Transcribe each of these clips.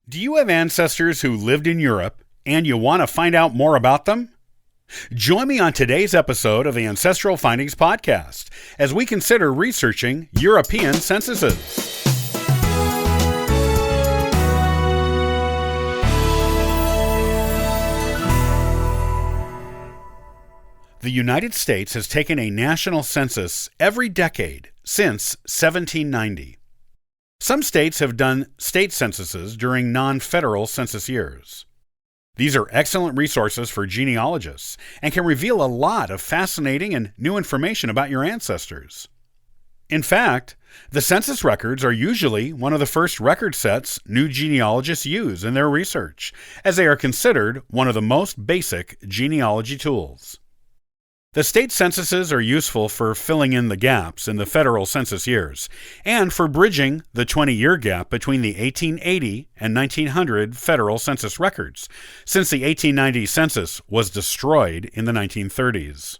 Do you have ancestors who lived in Europe and you want to find out more about them? Join me on today's episode of the Ancestral Findings Podcast as we consider researching European censuses. The United States has taken a national census every decade since 1790. Some states have done state censuses during non-federal census years. These are excellent resources for genealogists and can reveal a lot of fascinating and new information about your ancestors. In fact, the census records are usually one of the first record sets new genealogists use in their research, as they are considered one of the most basic genealogy tools. The state censuses are useful for filling in the gaps in the federal census years and for bridging the 20-year gap between the 1880 and 1900 federal census records, since the 1890 census was destroyed in the 1930s.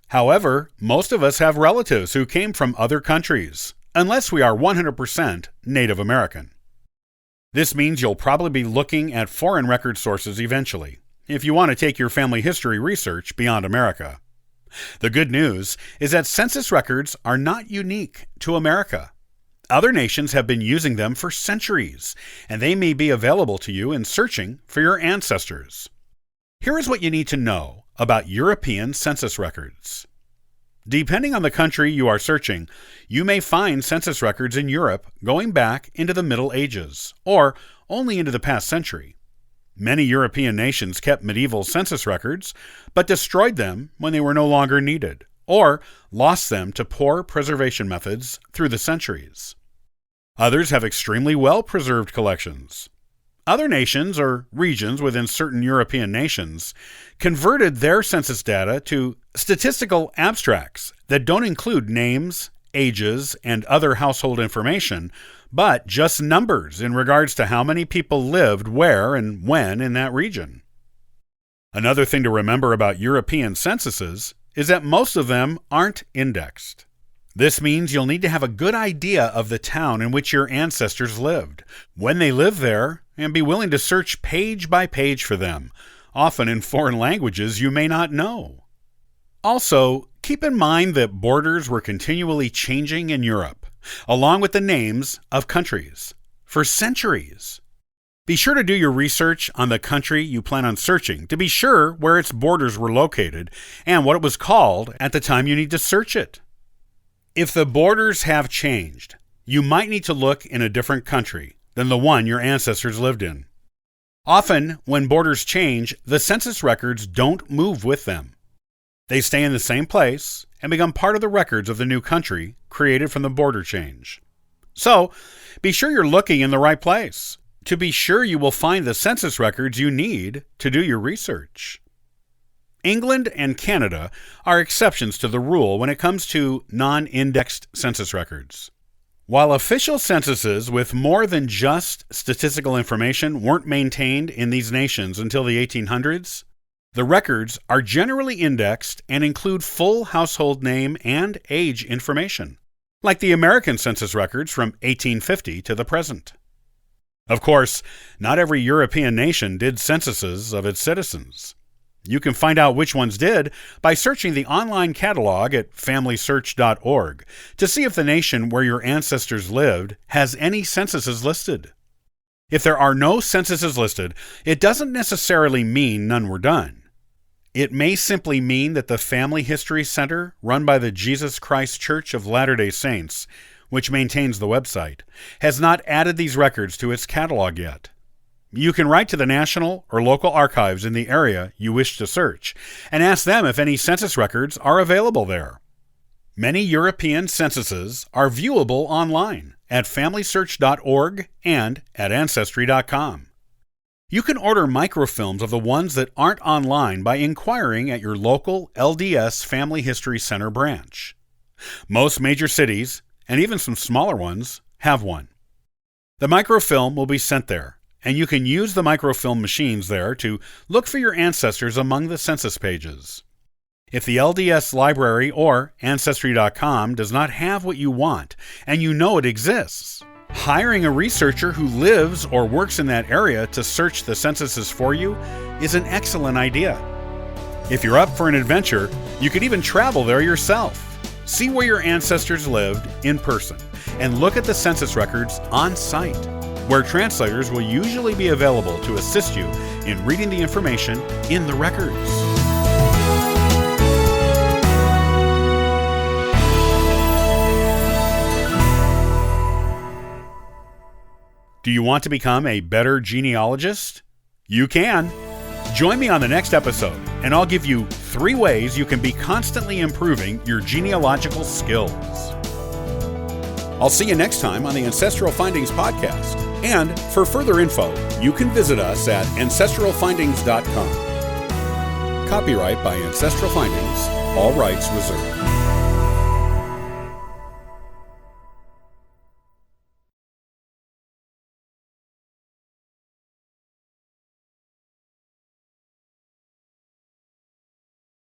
However, most of us have relatives who came from other countries, unless we are 100% Native American. This means you'll probably be looking at foreign record sources eventually, if you want to take your family history research beyond America. The good news is that census records are not unique to America. Other nations have been using them for centuries, and they may be available to you in searching for your ancestors. Here is what you need to know about European census records. Depending on the country you are searching, you may find census records in Europe going back into the Middle Ages, or only into the past century. Many European nations kept medieval census records, but destroyed them when they were no longer needed, or lost them to poor preservation methods through the centuries. Others have extremely well-preserved collections. Other nations, or regions within certain European nations, converted their census data to statistical abstracts that don't include names, ages, and other household information, but just numbers in regards to how many people lived where and when in that region. Another thing to remember about European censuses is that most of them aren't indexed. This means you'll need to have a good idea of the town in which your ancestors lived, when they lived there, and be willing to search page by page for them, often in foreign languages you may not know. Also, keep in mind that borders were continually changing in Europe, along with the names of countries, for centuries. Be sure to do your research on the country you plan on searching to be sure where its borders were located and what it was called at the time you need to search it. If the borders have changed, you might need to look in a different country than the one your ancestors lived in. Often, when borders change, the census records don't move with them. They stay in the same place and become part of the records of the new country created from the border change. So, be sure you're looking in the right place to be sure you will find the census records you need to do your research. England and Canada are exceptions to the rule when it comes to non-indexed census records. While official censuses with more than just statistical information weren't maintained in these nations until the 1800s, the records are generally indexed and include full household name and age information, like the American census records from 1850 to the present. Of course, not every European nation did censuses of its citizens. You can find out which ones did by searching the online catalog at familysearch.org to see if the nation where your ancestors lived has any censuses listed. If there are no censuses listed, it doesn't necessarily mean none were done. It may simply mean that the Family History Center, run by the Jesus Christ Church of Latter-day Saints, which maintains the website, has not added these records to its catalog yet. You can write to the national or local archives in the area you wish to search and ask them if any census records are available there. Many European censuses are viewable online at familysearch.org and at ancestry.com. You can order microfilms of the ones that aren't online by inquiring at your local LDS Family History Center branch. Most major cities, and even some smaller ones, have one. The microfilm will be sent there, and you can use the microfilm machines there to look for your ancestors among the census pages. If the LDS library or Ancestry.com does not have what you want, and you know it exists, Hiring a researcher who lives or works in that area to search the censuses for you is an excellent idea. If you're up for an adventure, you could even travel there yourself. See where your ancestors lived in person and look at the census records on site, where translators will usually be available to assist you in reading the information in the records. Do you want to become a better genealogist? You can. Join me on the next episode, and I'll give you 3 ways you can be constantly improving your genealogical skills. I'll see you next time on the Ancestral Findings podcast. And for further info, you can visit us at ancestralfindings.com. Copyright by Ancestral Findings, all rights reserved.